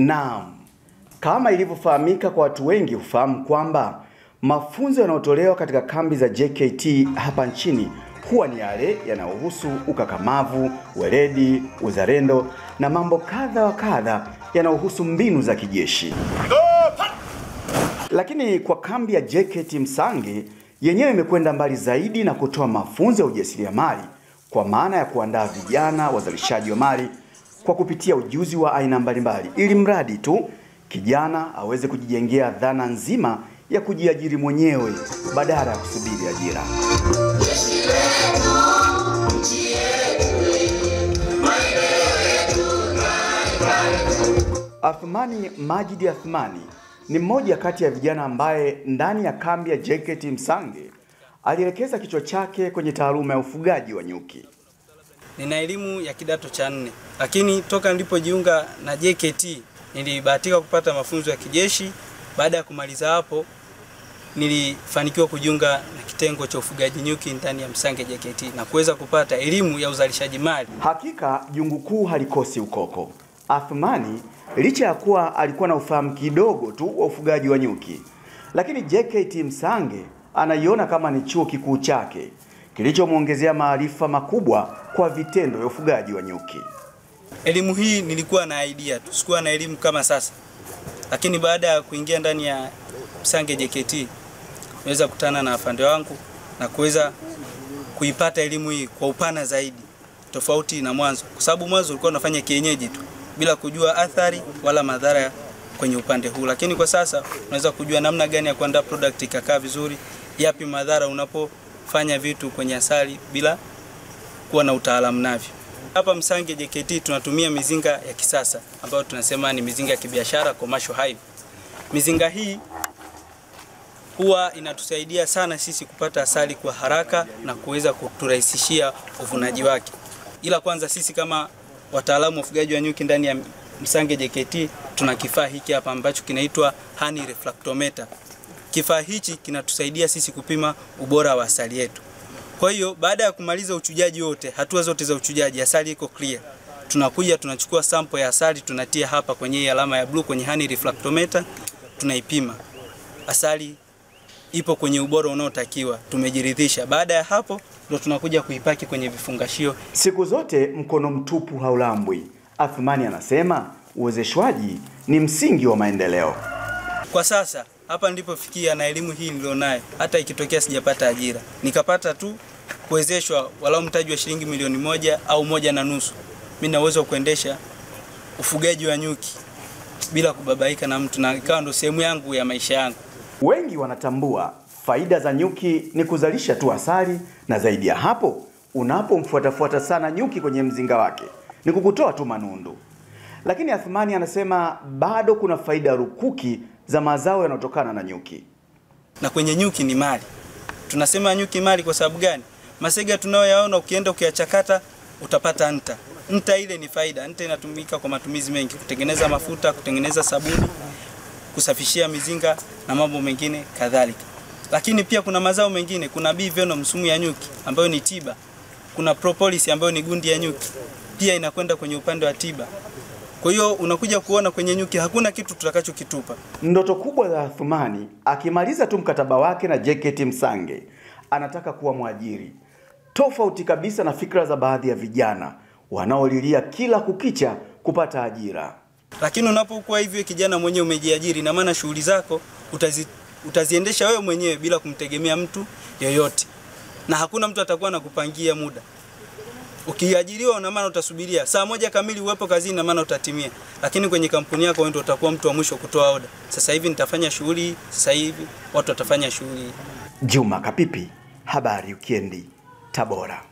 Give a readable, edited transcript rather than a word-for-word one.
Naam, kama ilivyofahamika kwa watu wengi hufahamu kwamba mafunzo yanayotolewa katika kambi za JKT hapa nchini huwa ni yale yanayohusu ukakamavu, weledi, uzalendo na mambo kadha wa kadha yanayohusu mbinu za kijeshi. Lakini kwa kambi ya JKT Msange yenyewe imekwenda mbali zaidi na kutoa mafunzo ya ujasiriamali kwa maana ya kuandaa vijana wazalishaji wa mali kwa kupitia ujuzi wa aina mbalimbali, ili mradi tu kijana aweze kujijengea dhana nzima ya kujiajiri mwenyewe badala ya kusubiri ajira. Athmani Majidi Athmani ni mmoja kati ya vijana ambaye ndani ya kambi ya JKT Msange alielekeza kichwa chake kwenye taaluma ya ufugaji wa nyuki. Nina elimu ya kidato cha 4, lakini toka nilipojiunga na JKT nilibahatika kupata mafunzo ya kijeshi. Baada ya kumaliza hapo nilifanikiwa kujiunga na kitengo cha ufugaji nyuki ndani ya Msange JKT na kuweza kupata elimu ya uzalishaji mali. Hakika jungu kuu halikosi ukoko. Athmani licha ya kuwa alikuwa na ufahamu kidogo tu wa ufugaji wa nyuki, lakini JKT Msange anaiona kama ni chuo kikuu chake kilichomuongezea maarifa makubwa kwa vitendo vya ufugaji wa nyuki. Elimu hii nilikuwa na idea tu, sikuwa na elimu kama sasa. Lakini baada ya kuingia ndani ya Msange JKT niweza kutana na afande wangu na kuweza kuipata elimu hii kwa upana zaidi, tofauti na mwanzo. Kwa sababu mwanzo ulikuwa unafanya kienyeji tu bila kujua athari wala madhara kwenye upande huu. Lakini kwa sasa unaweza kujua namna gani ya kuandaa product ikakaa vizuri, yapi madhara unapofanya vitu kwenye asali bila kuwa na utaalamu navyo. Hapa Msange JKT tunatumia mizinga ya kisasa ambayo tunasema ni mizinga ya kibiashara, commercial hive. Mizinga hii huwa inatusaidia sana sisi kupata asali kwa haraka na kuweza kuturahisishia uvunaji wake. Ila kwanza sisi kama wataalamu wa ufugaji wa nyuki ndani ya Msange JKT tuna kifaa hiki hapa ambacho kinaitwa honey refractometer. Kifaa hichi kinatusaidia sisi kupima ubora wa asali yetu. Kwa hiyo baada ya kumaliza uchujaji wote, hatua zote za uchujaji, asali iko clear. Tunakuja tunachukua sample ya asali tunatia hapa kwenye hii alama ya blue kwenye honey refractometer, tunaipima. Asali ipo kwenye ubora unaotakiwa, tumejiridhisha. Baada ya hapo ndio tunakuja kuipaki kwenye vifungashio. Siku zote mkono mtupu haulambwi. Athmani anasema uwezeshwaji ni msingi wa maendeleo. Kwa sasa hapa nilipofikia na elimu hii nilionayo, hata ikitokea sijapata ajira, nikapata tu kuwezeshwa walau mtaji wa shilingi milioni 1 au 1.5, mimi na uwezo kuendesha ufugaji wa nyuki bila kubabaika na mtu, na ikawa ndo sehemu yangu ya maisha yangu. Wengi wanatambua faida za nyuki ni kuzalisha tu asali, na zaidi ya hapo unapomfuatafuata sana nyuki kwenye mzinga wake ni kukutoa tu manundu. Lakini Athmani anasema bado kuna faida rukuki za mazao yanayotokana na nyuki. Na kwenye nyuki ni mali. Tunasema nyuki mali kwa sababu gani? Masega tunayoyaona ukienda ukiyachakata utapata nta. Nta ile ni faida. Nta inatumika kwa matumizi mengi, kutengeneza mafuta, kutengeneza sabuni, kusafishia mizinga na mambo mengine kadhalika. Lakini pia kuna mazao mengine, kuna bee venom, sumu ya nyuki ambayo ni tiba. Kuna propolis ambayo ni gundi ya nyuki, pia inakwenda kwenye upande wa tiba. Kwa hiyo unakuja kuona kwenye nyuki hakuna kitu tutakachokitupa. Ndoto kubwa za Athmani akimaliza tu mkataba wake na JKT Msange, anataka kuwa mwajiri. Tofauti kabisa na fikra za baadhi ya vijana wanaolilia kila kukicha kupata ajira. Lakini unapokuwa hivyo kijana mwenyewe umejiajiri, na maana shughuli zako utaziendesha wewe mwenyewe bila kumtegemea mtu yoyote. Na hakuna mtu atakuwa anakupangia muda. Ukiajiriwa na maana utasubiria saa 1 kamili uwepo kazini, na maana utatimia. Lakini kwenye kampuni yako wewe ndio utakuwa mtu wa mwisho kutoa oda. Sasa hivi nitafanya shughuli, sasa hivi watu watafanya shughuli. Juma Kapipi, Habari Wikendi, Tabora.